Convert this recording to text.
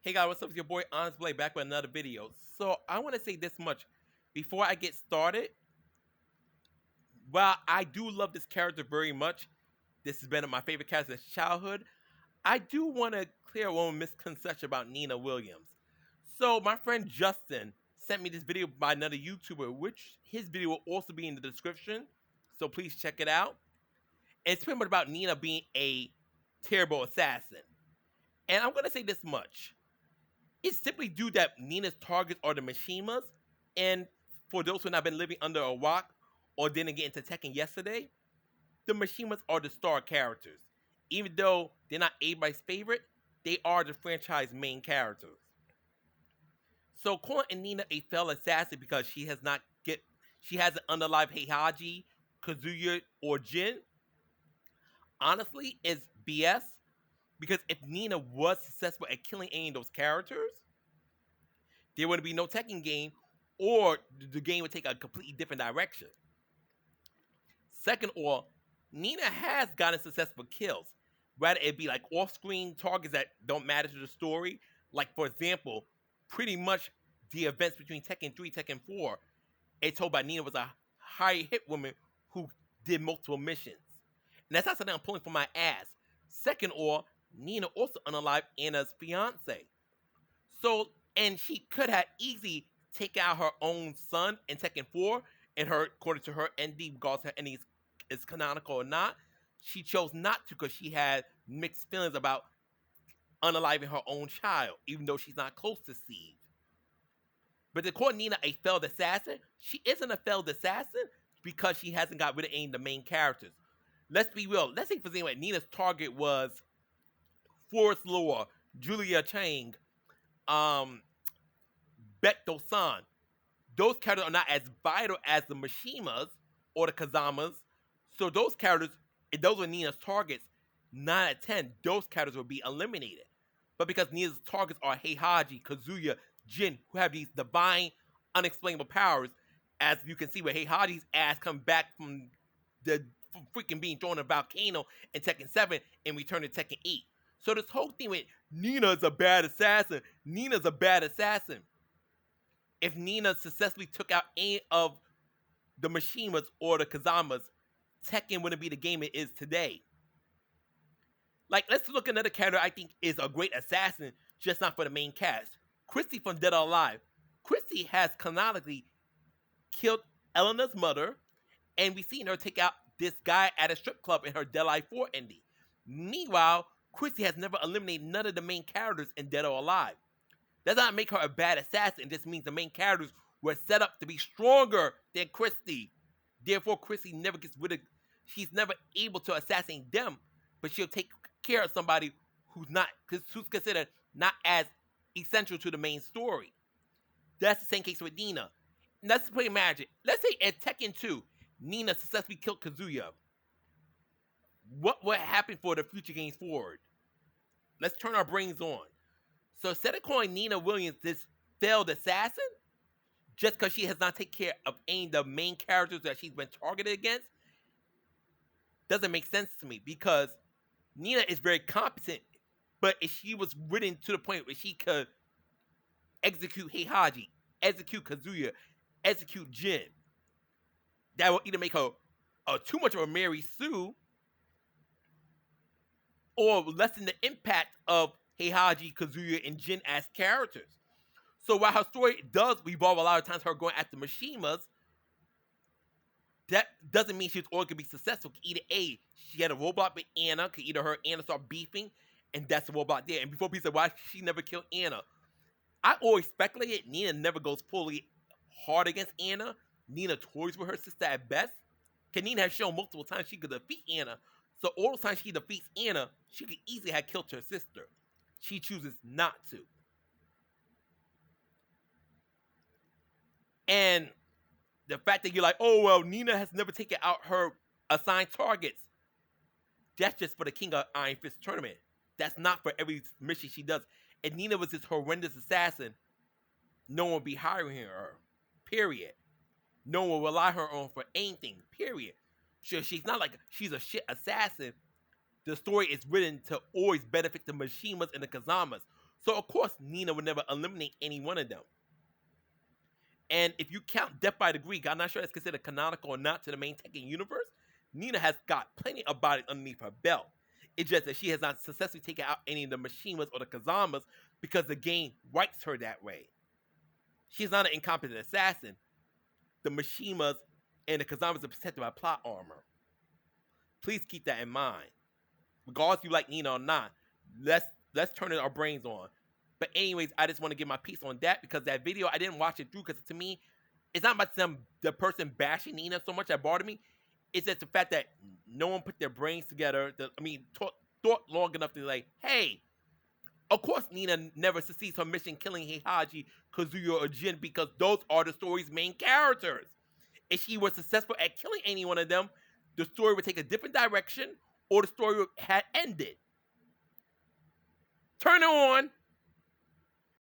Hey guys, what's up? It's your boy Honest Blade back with another video. So I want to say this much before I get started. While I do love this character very much, this has been my favorite character since childhood. I do want to clear one misconception about Nina Williams. So my friend Justin sent me this video by another YouTuber, which his video will also be in the description. So please check it out. And it's pretty much about Nina being a terrible assassin. And I'm gonna say this much. It's simply due that Nina's targets are the Mishimas, and for those who have not been living under a rock or didn't get into Tekken yesterday, the Mishimas are the star characters. Even though they're not everybody's favorite, they are the franchise main characters. So calling Nina a failed assassin because she hasn't unalived Heihachi, Kazuya, or Jin, honestly, is BS. Because if Nina was successful at killing any of those characters, there wouldn't be no Tekken game, or the game would take a completely different direction. Second of all, Nina has gotten successful kills. Rather it be like off-screen targets that don't matter to the story. Like for example, pretty much the events between Tekken 3, Tekken 4, it's told by Nina was a high hit woman who did multiple missions. And that's not something I'm pulling from my ass. Second of all, Nina also unalived Anna's fiance. So, and she could have easily taken out her own son in Tekken 4, and her, according to her ending, regardless of her ending is canonical or not, she chose not to because she had mixed feelings about unaliving her own child, even though she's not close to Steve. But to call Nina a failed assassin, she isn't a failed assassin because she hasn't got rid of any of the main characters. Let's be real. Let's say, for example, Nina's target was Forrest Lore, Julia Chang, Becto San. Those characters are not as vital as the Mishimas or the Kazamas. So those characters, if those were Nina's targets, 9 out of 10, those characters would be eliminated. But because Nina's targets are Heihachi, Kazuya, Jin, who have these divine, unexplainable powers, as you can see with Heihachi's ass come back from freaking being thrown in a volcano in Tekken 7 and return to Tekken 8. So this whole thing with Nina's a bad assassin, Nina's a bad assassin. If Nina successfully took out any of the Mishimas or the Kazamas, Tekken wouldn't be the game it is today. Like, let's look at another character I think is a great assassin, just not for the main cast. Christy from Dead or Alive. Christy has canonically killed Elena's mother, and we've seen her take out this guy at a strip club in her Dead or Alive 4 ending. Meanwhile, Christy has never eliminated none of the main characters in Dead or Alive. Does not make her a bad assassin. It just means the main characters were set up to be stronger than Christy. Therefore, Christy never gets rid of. She's never able to assassinate them, but she'll take care of somebody who's considered not as essential to the main story. That's the same case with Nina. Let's play magic. Let's say at Tekken 2, Nina successfully killed Kazuya. What would happen for the future games forward? Let's turn our brains on. So instead of calling Nina Williams this failed assassin, just because she has not taken care of any of the main characters that she's been targeted against, doesn't make sense to me because Nina is very competent, but if she was written to the point where she could execute Heihachi, execute Kazuya, execute Jin, that will either make her too much of a Mary Sue or lessen the impact of Heihachi, Kazuya, and Jin as characters. So while her story does revolve a lot of times her going after Mishimas, that doesn't mean she's always going to be successful. Either A, she had a roadblock with Anna, could either her and Anna start beefing, and that's the roadblock there. And before people say, why she never killed Anna? I always speculated Nina never goes fully hard against Anna. Nina toys with her sister at best. Because Nina has shown multiple times she could defeat Anna. So all the times she defeats Anna, she could easily have killed her sister. She chooses not to. And the fact that you're like, oh, well, Nina has never taken out her assigned targets. That's just for the King of Iron Fist tournament. That's not for every mission she does. If Nina was this horrendous assassin, no one would be hiring her. Period. No one will rely her on for anything. Period. So she's not like she's a shit assassin. The story is written to always benefit the Mishimas and the Kazamas. So of course Nina would never eliminate any one of them. And if you count Death by Degree, I'm not sure that's considered canonical or not to the main Tekken universe, Nina has got plenty of body underneath her belt. It's just that she has not successfully taken out any of the Mishimas or the Kazamas because the game writes her that way. She's not an incompetent assassin. The Mishimas and the Kazamas are protected by plot armor. Please keep that in mind. Regardless if you like Nina or not, let's turn our brains on. But anyways, I just want to give my piece on that because that video, I didn't watch it through because to me, it's not about the person bashing Nina so much that bothered me. It's just the fact that no one put their brains together. Thought long enough to be like, hey, of course Nina never succeeds her mission killing Heihachi, Kazuya, or Jin because those are the story's main characters. If she was successful at killing any one of them, the story would take a different direction or the story had ended. Turn it on.